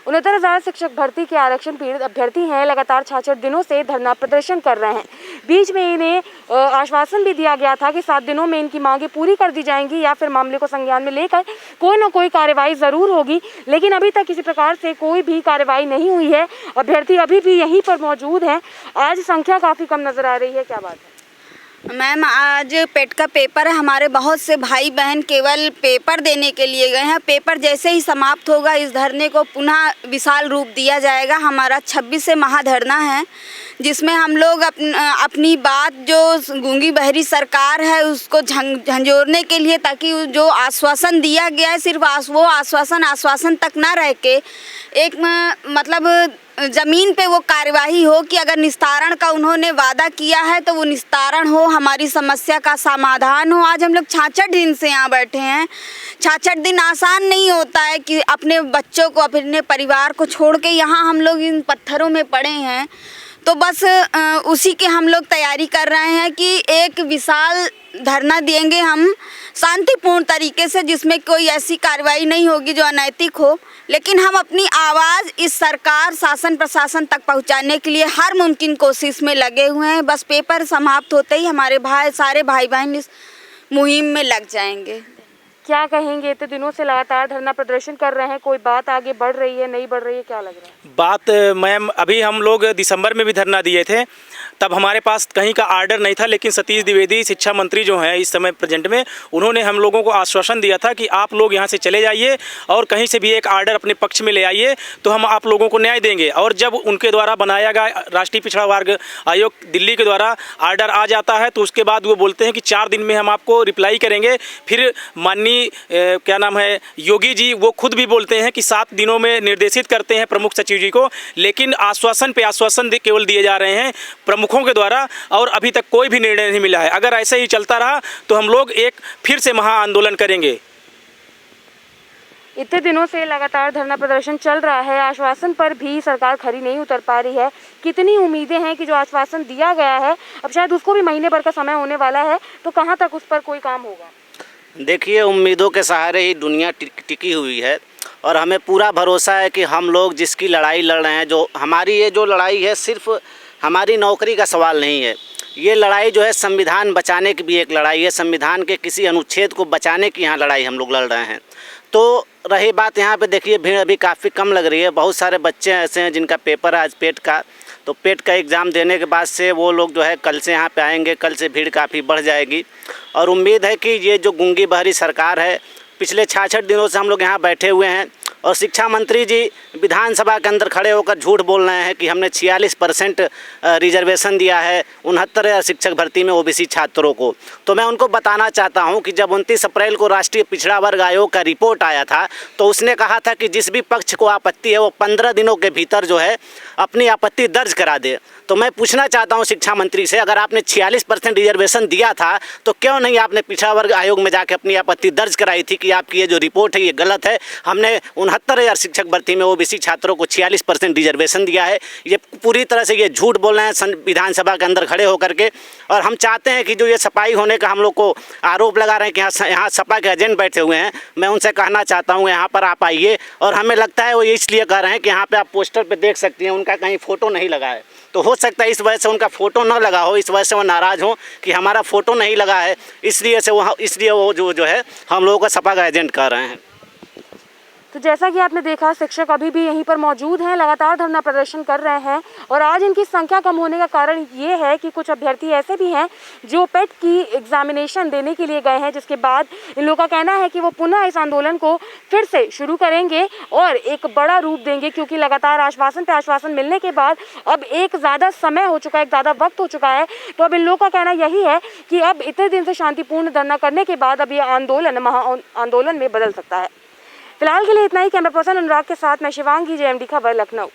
69,000 शिक्षक भर्ती के आरक्षण पीड़ित अभ्यर्थी हैं, लगातार 66 दिनों से धरना प्रदर्शन कर रहे हैं। बीच में इन्हें आश्वासन भी दिया गया था कि 7 दिनों में इनकी मांगें पूरी कर दी जाएंगी या फिर मामले को संज्ञान में लेकर कोई न कोई कार्रवाई जरूर होगी, लेकिन अभी तक किसी प्रकार से कोई भी कार्रवाई नहीं हुई है। अभ्यर्थी अभी भी यहीं पर मौजूद हैं। आज संख्या काफ़ी कम नजर आ रही है, क्या बात है? मैम, आज पेट का पेपर है। हमारे बहुत से भाई बहन केवल पेपर देने के लिए गए हैं। पेपर जैसे ही समाप्त होगा इस धरने को पुनः विशाल रूप दिया जाएगा। हमारा 26 से महाधरना है, जिसमें हम लोग अपनी बात जो गूंगी बहरी सरकार है उसको झंझोरने के लिए, ताकि जो आश्वासन दिया गया है सिर्फ वो आश्वासन तक ना रह के एक मतलब ज़मीन पे वो कार्यवाही हो कि अगर निस्तारण का उन्होंने वादा किया है तो वो निस्तारण हो, हमारी समस्या का समाधान हो। आज हम लोग 66 दिन से यहाँ बैठे हैं। 66 दिन आसान नहीं होता है कि अपने बच्चों को, अपने परिवार को छोड़ के यहाँ हम लोग इन पत्थरों में पड़े हैं। तो बस उसी के हम लोग तैयारी कर रहे हैं कि एक विशाल धरना देंगे हम शांतिपूर्ण तरीके से, जिसमें कोई ऐसी कार्रवाई नहीं होगी जो अनैतिक हो, लेकिन हम अपनी आवाज़ इस सरकार शासन प्रशासन तक पहुंचाने के लिए हर मुमकिन कोशिश में लगे हुए हैं। बस पेपर समाप्त होते ही हमारे सारे भाई बहन इस मुहिम में लग जाएंगे। क्या कहेंगे? इतने दिनों से लगातार धरना प्रदर्शन कर रहे हैं, कोई बात आगे बढ़ रही है, नहीं बढ़ रही है, क्या लग रहा है? बात मैम, अभी हम लोग दिसंबर में भी धरना दिए थे, तब हमारे पास कहीं का आर्डर नहीं था, लेकिन सतीश द्विवेदी शिक्षा मंत्री जो हैं इस समय प्रेजेंट में, उन्होंने हम लोगों को आश्वासन दिया था कि आप लोग यहाँ से चले जाइए और कहीं से भी एक आर्डर अपने पक्ष में ले आइए तो हम आप लोगों को न्याय देंगे। और जब उनके द्वारा बनाया गया राष्ट्रीय पिछड़ा वर्ग आयोग दिल्ली के द्वारा आर्डर आ जाता है तो उसके बाद वो बोलते हैं कि 4 दिन में हम आपको रिप्लाई करेंगे। फिर माननीय क्या नाम है योगी जी, वो खुद भी बोलते हैं कि 7 दिनों में निर्देशित करते हैं प्रमुख सचिव जी को, लेकिन आश्वासन पे आश्वासन केवल दिए जा रहे हैं प्रमुखों के द्वारा और अभी तक कोई भी निर्णय नहीं मिला है। अगर ऐसे ही चलता रहा तो हम लोग एक फिर से महा आंदोलन करेंगे। इतने दिनों से लगातार धरना प्रदर्शन चल रहा है, आश्वासन पर भी सरकार खरी नहीं उतर पा रही है। कितनी उम्मीदें हैं कि जो आश्वासन दिया गया है अब शायद उसको भी महीने भर का समय होने वाला है, तो कहां तक उस पर कोई काम होगा? देखिए, उम्मीदों के सहारे ही दुनिया टिकी हुई है और हमें पूरा भरोसा है कि हम लोग जिसकी लड़ाई लड़ रहे हैं, जो हमारी ये जो लड़ाई है सिर्फ हमारी नौकरी का सवाल नहीं है। ये लड़ाई जो है संविधान बचाने की भी एक लड़ाई है। संविधान के किसी अनुच्छेद को बचाने की यहाँ लड़ाई हम लोग लड़ रहे हैं। तो रही बात यहाँ पे, देखिए भीड़ अभी काफ़ी कम लग रही है। बहुत सारे बच्चे ऐसे हैं जिनका पेपर है आज पेट का, तो पेट का एग्ज़ाम देने के बाद से वो लोग जो है कल से यहाँ पे आएंगे। कल से भीड़ काफ़ी बढ़ जाएगी और उम्मीद है कि ये जो गूंगी बहरी सरकार है, पिछले 66 दिनों से हम लोग यहाँ बैठे हुए हैं और शिक्षा मंत्री जी विधानसभा के अंदर खड़े होकर झूठ बोल रहे हैं कि हमने 46% रिजर्वेशन दिया है 69,000 शिक्षक भर्ती में ओबीसी छात्रों को। तो मैं उनको बताना चाहता हूं कि जब 29 अप्रैल को राष्ट्रीय पिछड़ा वर्ग आयोग का रिपोर्ट आया था तो उसने कहा था कि जिस भी पक्ष को आपत्ति है वो 15 दिनों के भीतर जो है अपनी आपत्ति दर्ज करा दे। तो मैं पूछना चाहता हूं शिक्षा मंत्री से, अगर आपने 46% रिजर्वेशन दिया था तो क्यों नहीं आपने पिछड़ा वर्ग आयोग में जाके अपनी आपत्ति दर्ज कराई थी कि आपकी ये जो रिपोर्ट है ये गलत है, हमने 69,000 शिक्षक भर्ती में ओबीसी छात्रों को 46% रिजर्वेशन दिया है। ये पूरी तरह से ये झूठ बोल रहे हैं विधानसभा के अंदर खड़े होकर के। और हम चाहते हैं कि जो ये सफाई होने का हम लोग को आरोप लगा रहे हैं कि यहाँ सपा के एजेंट बैठे हुए हैं, मैं उनसे कहना चाहता हूँ यहाँ पर आप आइए। और हमें लगता है वो इसलिए कह रहे हैं कि यहाँ पर आप पोस्टर पर देख सकती हैं उनका कहीं फ़ोटो नहीं लगा है, तो हो सकता है इस वजह से उनका फ़ोटो न लगा हो, इस वजह से वो नाराज़ हो कि हमारा फ़ोटो नहीं लगा है, इसलिए वो जो है हम लोगों का सपा का एजेंट कर रहे हैं। तो जैसा कि आपने देखा, शिक्षक अभी भी यहीं पर मौजूद हैं, लगातार धरना प्रदर्शन कर रहे हैं और आज इनकी संख्या कम होने का कारण ये है कि कुछ अभ्यर्थी ऐसे भी हैं जो पेट की एग्जामिनेशन देने के लिए गए हैं, जिसके बाद इन लोगों का कहना है कि वो पुनः इस आंदोलन को फिर से शुरू करेंगे और एक बड़ा रूप देंगे, क्योंकि लगातार आश्वासन पे आश्वासन मिलने के बाद अब एक ज़्यादा समय हो चुका है, एक ज़्यादा वक्त हो चुका है। तो अब इन लोगों का कहना यही है कि अब इतने दिन से शांतिपूर्ण धरना करने के बाद अब ये आंदोलन महा आंदोलन में बदल सकता है। फिलहाल के लिए इतना ही। कैमरा पर्सन अनुराग के साथ मैं शिवांगी, JMD खबर, लखनऊ।